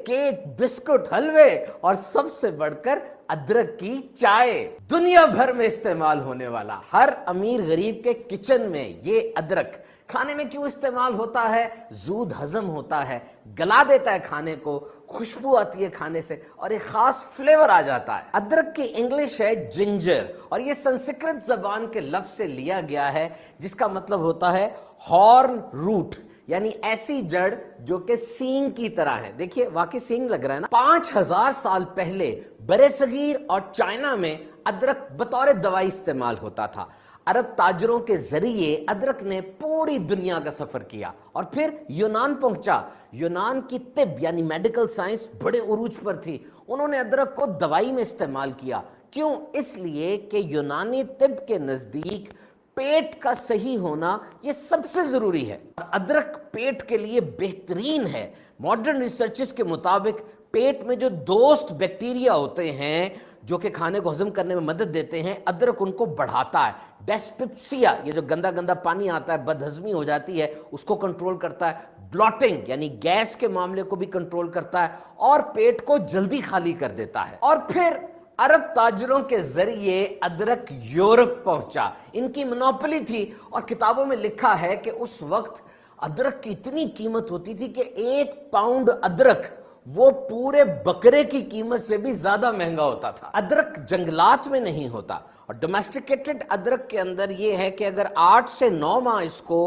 Cake, biscuit, हलवे और सबसे बढ़कर अदरक की चाय। दुनिया भर में इस्तेमाल होने वाला हर अमीर गरीब के किचन में ये अदरक खाने में क्यों इस्तेमाल होता है? जूद हजम होता है, गला देता है खाने को, खुशबू आती है खाने से और एक खास फ्लेवर आ जाता है। अदरक की इंग्लिश है जिंजर और ये संस्कृत जबान के लफ्ज से लिया गया है जिसका मतलब होता है हॉर्न रूट, यानी ऐसी जड़ जो कि सींग की तरह है। देखिए वाकई सींग लग रहा है ना। 5000 साल पहले बरेसगीर और चाइना में अदरक बतौर दवाई इस्तेमाल होता था। अरब ताजरों के जरिए अदरक ने पूरी दुनिया का सफर किया और फिर यूनान पहुंचा। यूनान की तिब यानी मेडिकल साइंस बड़े उरूज पर थी। उन्होंने अदरक को दवाई में इस्तेमाल किया। क्यों? इसलिए कि यूनानी तिब के नजदीक पेट का सही होना यह सबसे जरूरी है। अदरक पेट के लिए बेहतरीन है। मॉडर्न रिसर्चेस के मुताबिक पेट में जो दोस्त बैक्टीरिया होते हैं जो कि खाने को हजम करने में मदद देते हैं, अदरक उनको बढ़ाता है। डेस्पिप्सिया, ये जो गंदा गंदा पानी आता है, बदहजमी हो जाती है, उसको कंट्रोल करता है। ब्लॉटिंग यानी गैस के मामले को भी कंट्रोल करता है और पेट को जल्दी खाली कर देता है। और फिर अरब ताजरों के जरिए अदरक यूरोप पहुंचा। इनकी मोनोपोली थी और किताबों में लिखा है कि उस वक्त अदरक की इतनी कीमत होती थी कि 1 पाउंड अदरक वो पूरे बकरे की कीमत से भी ज्यादा महंगा होता था। अदरक जंगलात में नहीं होता और डोमेस्टिकेटेड अदरक के अंदर ये है कि अगर 8 से 9 माह इसको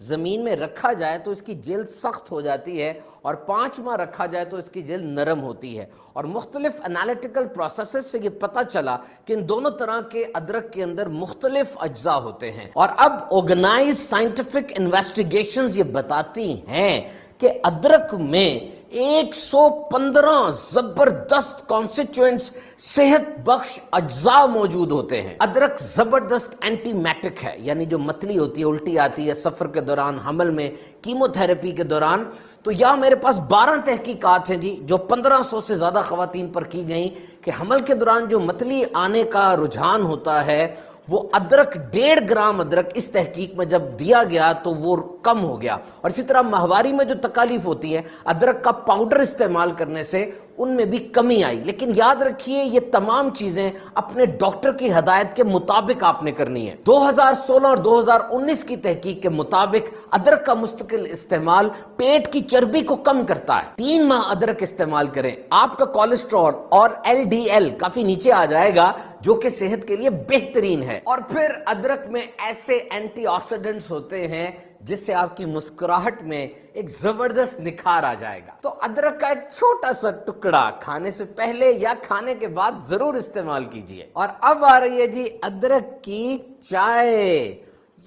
जमीन में रखा जाए तो इसकी जिल्द सख्त हो जाती है और 5 माह रखा जाए तो इसकी जिल्द नरम होती है। और मुख्तलिफ एनालिटिकल प्रोसेसेस से ये पता चला कि इन दोनों तरह के अदरक के अंदर मुख्तलिफ अज्जा होते हैं। और अब ऑर्गेनाइज साइंटिफिक इन्वेस्टिगेशंस ये बताती हैं कि अदरक में 115 जबरदस्त कॉन्स्टिट्यूएंट्स सेहत बख्श अज्जा मौजूद होते हैं। अदरक जबरदस्त एंटीमेटिक है, यानी जो मतली होती है, उल्टी आती है सफर के दौरान, हमल में, कीमोथेरेपी के दौरान। तो यह मेरे पास 12 तहकीकात हैं जी जो 1500 से ज्यादा खवातीन पर की गई कि हमल के दौरान जो मतली आने का रुझान होता है वो अदरक 1.5 ग्राम अदरक इस तहकीक में जब दिया गया तो वो कम हो गया। और इसी तरह माहवारी में जो तकालीफ होती है अदरक का पाउडर इस्तेमाल करने से उनमें भी कमी आई। लेकिन याद रखिए ये तमाम चीजें अपने डॉक्टर की हदायत के मुताबिक आपने करनी है। 2016 और 2019 की तहकीक के मुताबिक अदरक का मुस्तकिल इस्तेमाल पेट की चर्बी को कम करता है। 3 माह अदरक इस्तेमाल करें, आपका कोलेस्ट्रॉल और LDL काफी नीचे आ जाएगा जो कि सेहत के लिए बेहतरीन है। और फिर अदरक में ऐसे एंटीऑक्सीडेंट्स होते हैं जिससे आपकी मुस्कुराहट में एक जबरदस्त निखार आ जाएगा। तो अदरक का एक छोटा सा टुकड़ा खाने से पहले या खाने के बाद जरूर इस्तेमाल कीजिए। और अब आ रही है जी अदरक की चाय।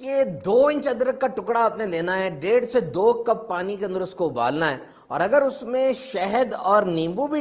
ये 2 इंच अदरक का टुकड़ा आपने लेना है, 1.5 से 2 कप पानी के अंदर उसको उबालना है और अगर उसमें शहद और नींबू भी